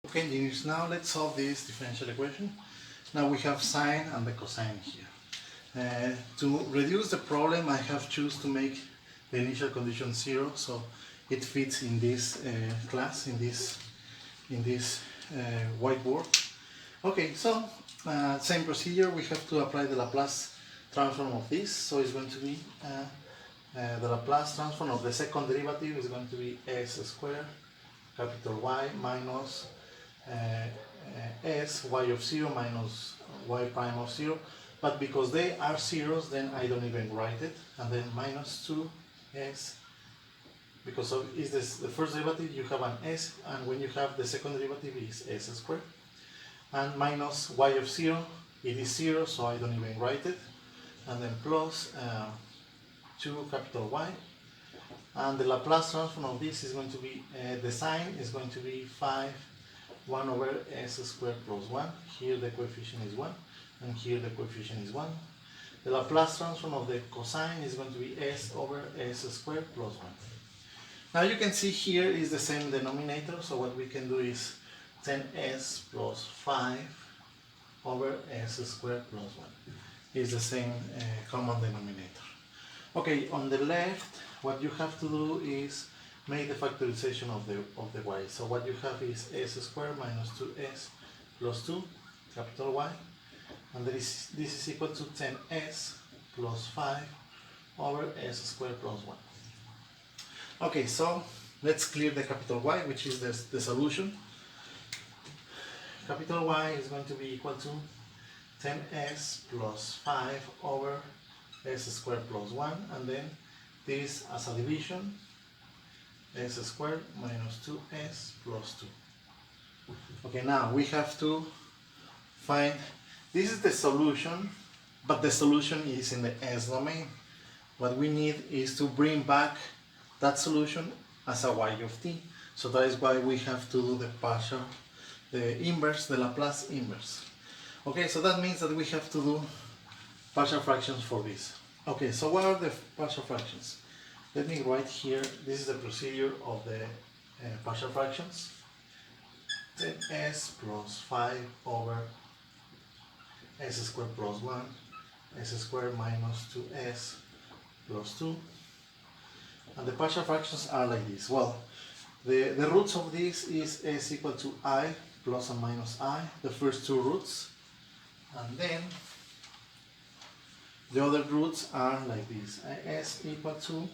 Okay, engineers, now let's solve this differential equation. Now we have sine and the cosine here. To reduce the problem, I have chosen to make the initial condition 0, so it fits in this class, in this whiteboard. Okay, so same procedure. We have to apply the Laplace transform of this. So it's going to be the Laplace transform of the second derivative is going to be s squared capital Y minus s y of 0 minus y prime of 0, but because they are zeros, then I don't even write it, and then minus 2s, because of is this the first derivative, you have an s, and when you have the second derivative is s squared, and minus y of 0, it is 0, so I don't even write it, and then plus 2 capital Y, and the Laplace transform of this is going to be, the sign is going to be 1 over s squared plus 1, here the coefficient is 1, and here the coefficient is 1. The Laplace transform of the cosine is going to be s over s squared plus 1. Now you can see here is the same denominator, so what we can do is 10s plus 5 over s squared plus 1 is the same common denominator. Okay, on the left, what you have to do is make the factorization of the y. So what you have is s squared minus 2s plus 2 capital Y, and this is equal to 10s plus 5 over s squared plus 1. Okay, so let's clear the capital Y, which is the solution. Capital Y is going to be equal to 10s plus 5 over s squared plus 1, and then this as a division, s squared minus 2s plus 2. Okay, now we have to find, this is the solution, but the solution is in the s domain. What we need is to bring back that solution as a y of t. So that is why we have to do the partial, the inverse, the Laplace inverse. Okay, so that means that we have to do partial fractions for this. Okay, so what are the partial fractions? Let me write here, this is the procedure of the partial fractions. 10s plus 5 over s squared plus 1, s squared minus 2s plus 2. And the partial fractions are like this. Well, the roots of this is s equal to I plus and minus I, the first two roots. And then the other roots are like this, s equal to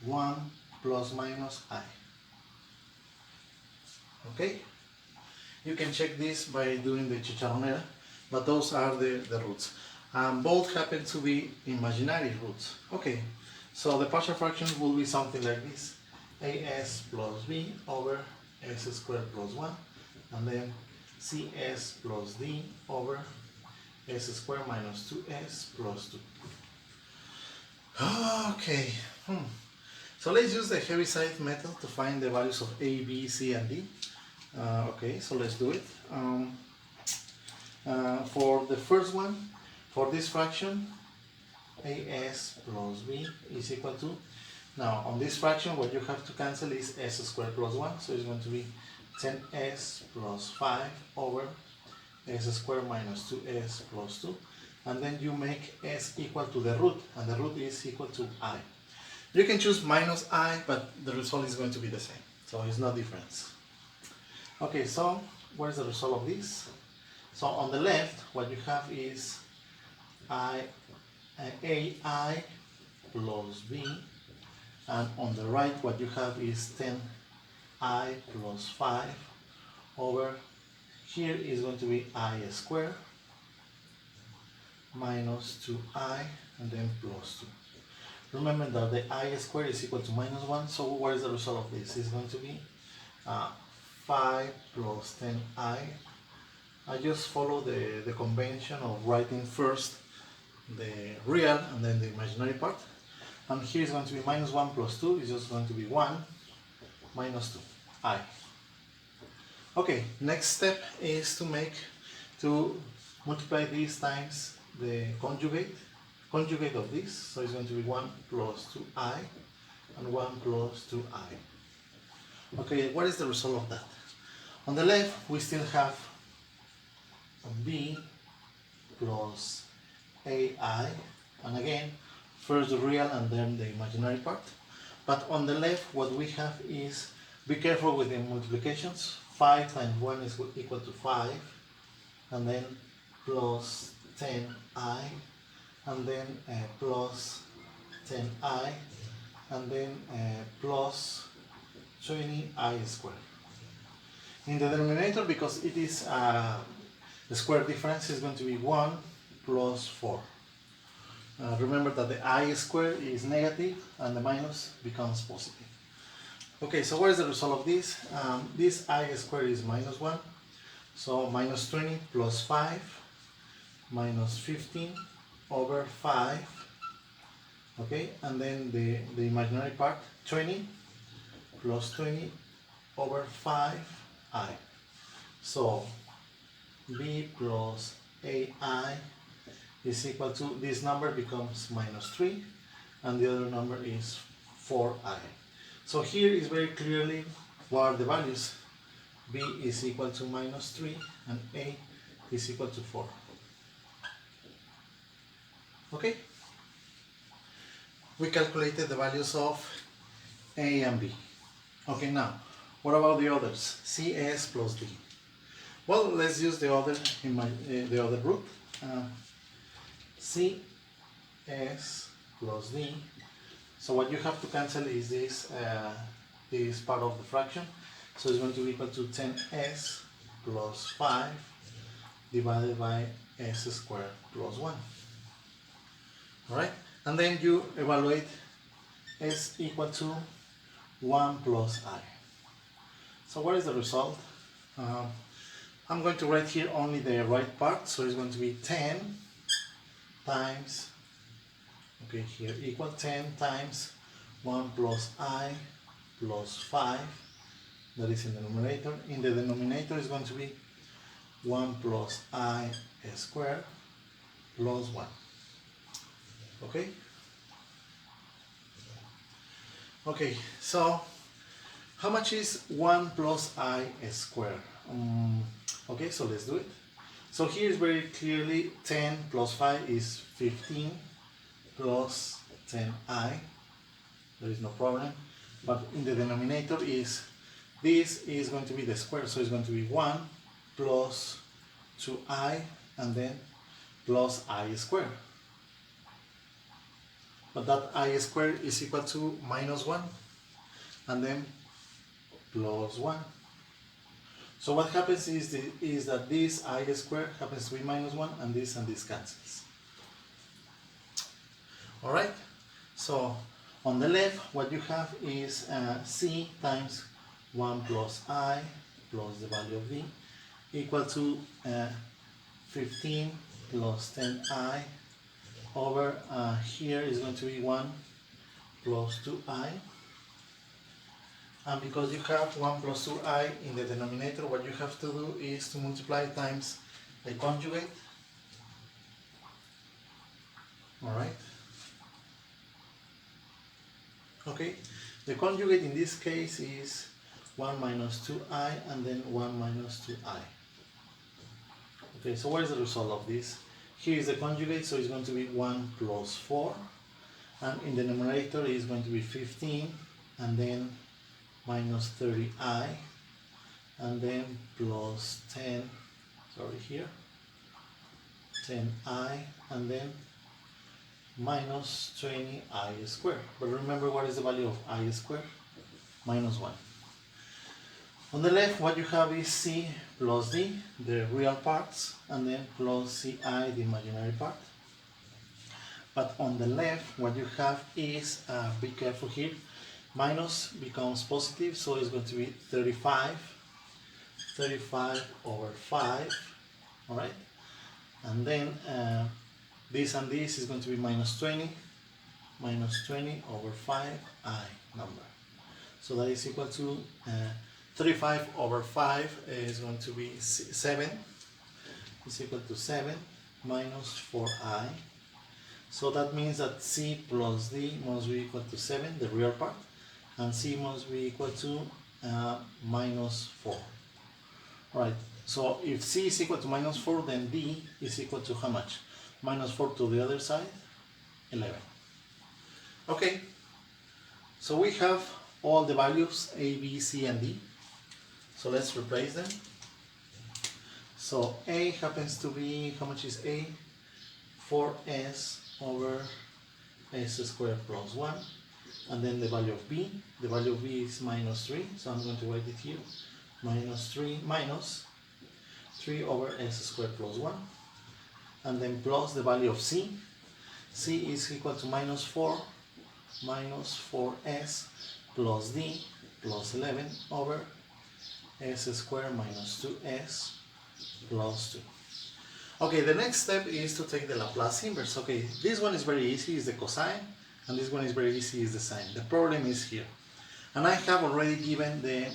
1 plus minus I. Okay? You can check this by doing the chicharronera, but those are the roots. Both happen to be imaginary roots. Okay, so the partial fractions will be something like this. as plus b over s squared plus 1, and then cs plus d over s squared minus 2s plus 2. Okay, so let's use the Heaviside method to find the values of a, b, c, and d. Okay, so let's do it. For the first one, for this fraction, as plus b is equal to, now on this fraction what you have to cancel is s squared plus 1, so it's going to be 10s plus 5 over s squared minus 2s plus 2, and then you make s equal to the root, and the root is equal to I. You can choose minus I, but the result is going to be the same, so it's no difference. Okay, so what is the result of this? So on the left, what you have is AI plus B, and on the right, what you have is 10I plus 5 over, here is going to be I squared minus 2I, and then plus 2. Remember that the I squared is equal to minus 1, so what is the result of this? It's going to be 5 plus 10I. I just follow the convention of writing first the real and then the imaginary part. And here is going to be minus 1 plus 2 is just going to be 1 minus 2I. Okay, next step is to multiply these times the conjugate of this. So it's going to be 1 plus 2I and 1 plus 2I. Okay, what is the result of that? On the left, we still have b plus ai, and again, first the real and then the imaginary part. But on the left, what we have is, be careful with the multiplications. 5 times 1 is equal to 5, and then plus 10i, and then plus 10i, and then plus 20i squared. In the denominator, because it is the square difference, is going to be 1 plus 4. Remember that the I squared is negative and the minus becomes positive. Okay, so what is the result of this? This I squared is minus 1, so minus 20 plus 5 minus 15 over 5, okay, and then the imaginary part, 20 plus 20 over 5i. So b plus ai is equal to, this number becomes minus 3, and the other number is 4i. So here is very clearly what are the values. B is equal to minus 3 and a is equal to 4. Okay? We calculated the values of a and b. Okay, now, what about the others? CS plus d. Well, let's use the other root. CS plus d. So what you have to cancel is this part of the fraction. So it's going to be equal to 10s plus 5 divided by s squared plus 1. Alright? And then you evaluate s equal to 1 plus I. So what is the result? I'm going to write here only the right part, so it's going to be 10 times, okay, here equal 10 times 1 plus I plus 5, that is in the numerator. In the denominator is going to be 1 plus I squared plus 1. Okay? Okay, so how much is 1 plus I squared? Okay, so let's do it. So here is very clearly 10 plus 5 is 15 plus 10i. There is no problem. But in the denominator is, this is going to be the square, so it's going to be 1 plus 2i and then plus I squared. But that I squared is equal to minus 1 and then plus 1. So what happens is that this I squared happens to be minus 1 and this cancels. Alright, so on the left what you have is c times 1 plus I plus the value of d equal to 15 plus 10i over here is going to be 1 plus 2i. And because you have 1 plus 2i in the denominator, what you have to do is to multiply times the conjugate. Alright. Okay. The conjugate in this case is 1 minus 2i and then 1 minus 2i. Okay, so what is the result of this? Here is the conjugate, so it's going to be 1 plus 4. And in the numerator is going to be 15 and then minus 30i and then plus 10, sorry here, 10i and then minus 20i squared. But remember, what is the value of I squared? Minus 1. On the left what you have is c plus d, the real parts, and then plus ci, the imaginary part. But on the left what you have is, be careful here, minus becomes positive, so it's going to be 35 over 5, alright? And then this and this is going to be minus 20 over 5i number. So that is equal to 35 over 5 is going to be 7, is equal to 7 minus 4i. So that means that c plus d must be equal to 7, the real part, and c must be equal to minus 4. Right, so if c is equal to minus 4, then d is equal to how much? Minus 4 to the other side, 11. Okay, so we have all the values a, b, c, and d. So let's replace them. So a happens to be, how much is a? 4s over s squared plus 1. And then the value of b is minus 3. So I'm going to write it here. Minus 3 minus 3 over s squared plus 1. And then plus the value of c. C is equal to minus 4s plus d plus 11 over s squared minus 2s plus 2. Okay, the next step is to take the Laplace inverse. Okay, this one is very easy, is the cosine, and this one is very easy, is the sine. The problem is here. And I have already given the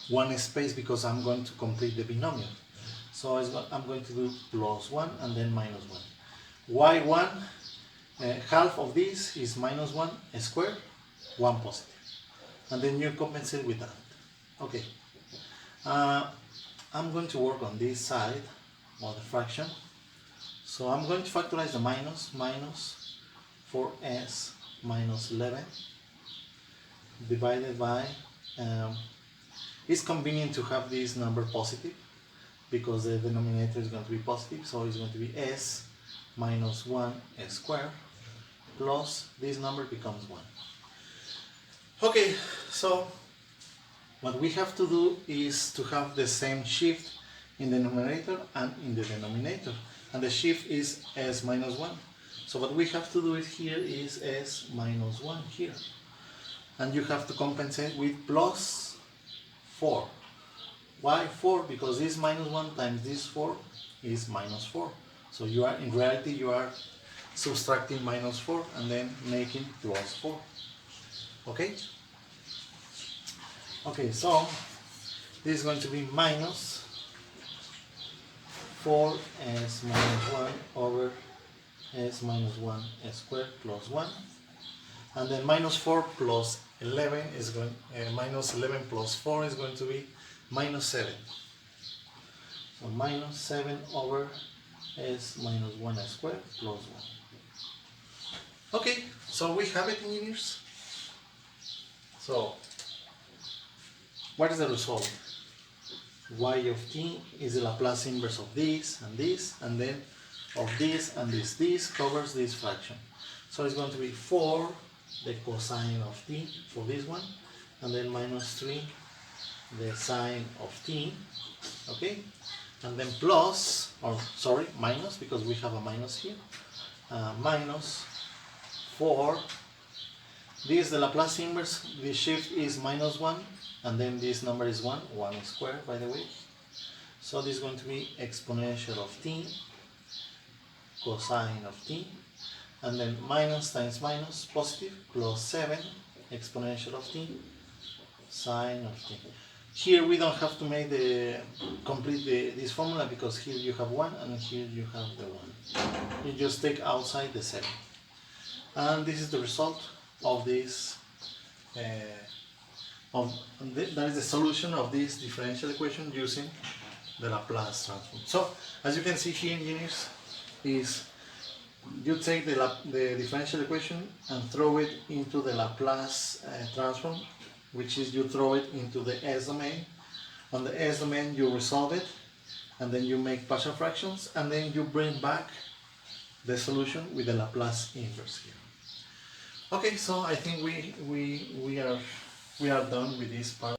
one space because I'm going to complete the binomial. So I'm going to do plus 1 and then minus 1. Why 1? Half of this is minus 1 squared, 1 positive. And then you compensate with that. Okay. I'm going to work on this side of the fraction. So I'm going to factorize the minus 4s minus 11 divided by, it's convenient to have this number positive because the denominator is going to be positive, so it's going to be s minus 1 squared plus this number becomes 1. Okay, so what we have to do is to have the same shift in the numerator and in the denominator, and the shift is s minus 1. So what we have to do it here is s minus 1 here, and you have to compensate with plus 4. Why 4? Because this minus 1 times this 4 is minus 4. So you are, in reality, you are subtracting minus 4 and then making plus 4. Okay? Okay, so this is going to be minus 4s minus 1 over s minus 1 squared plus 1. And then minus 4 plus 11 is going, minus 11 plus 4 is going to be minus 7. So minus 7 over s minus 1 squared plus 1. Okay, so we have it, engineers. So what is the result? Y of t is the Laplace inverse of this, and then of this and this. This covers this fraction. So it's going to be 4 the cosine of t for this one, and then minus 3 the sine of t, okay? And then plus, or sorry, minus, because we have a minus here, minus 4. This is the Laplace inverse, the shift is minus 1, and then this number is 1 squared, by the way. So this is going to be exponential of t, cosine of t, and then minus times minus, positive, plus 7, exponential of t, sine of t. Here we don't have to make complete this formula because here you have 1 and here you have the 1. You just take outside the 7. And this is the result of this, that is the solution of this differential equation using the Laplace transform. So as you can see here, engineers, is you take the differential equation and throw it into the Laplace transform, which is you throw it into the S domain. On the S domain you resolve it, and then you make partial fractions, and then you bring back the solution with the Laplace inverse here. Okay, so I think we are done with this part.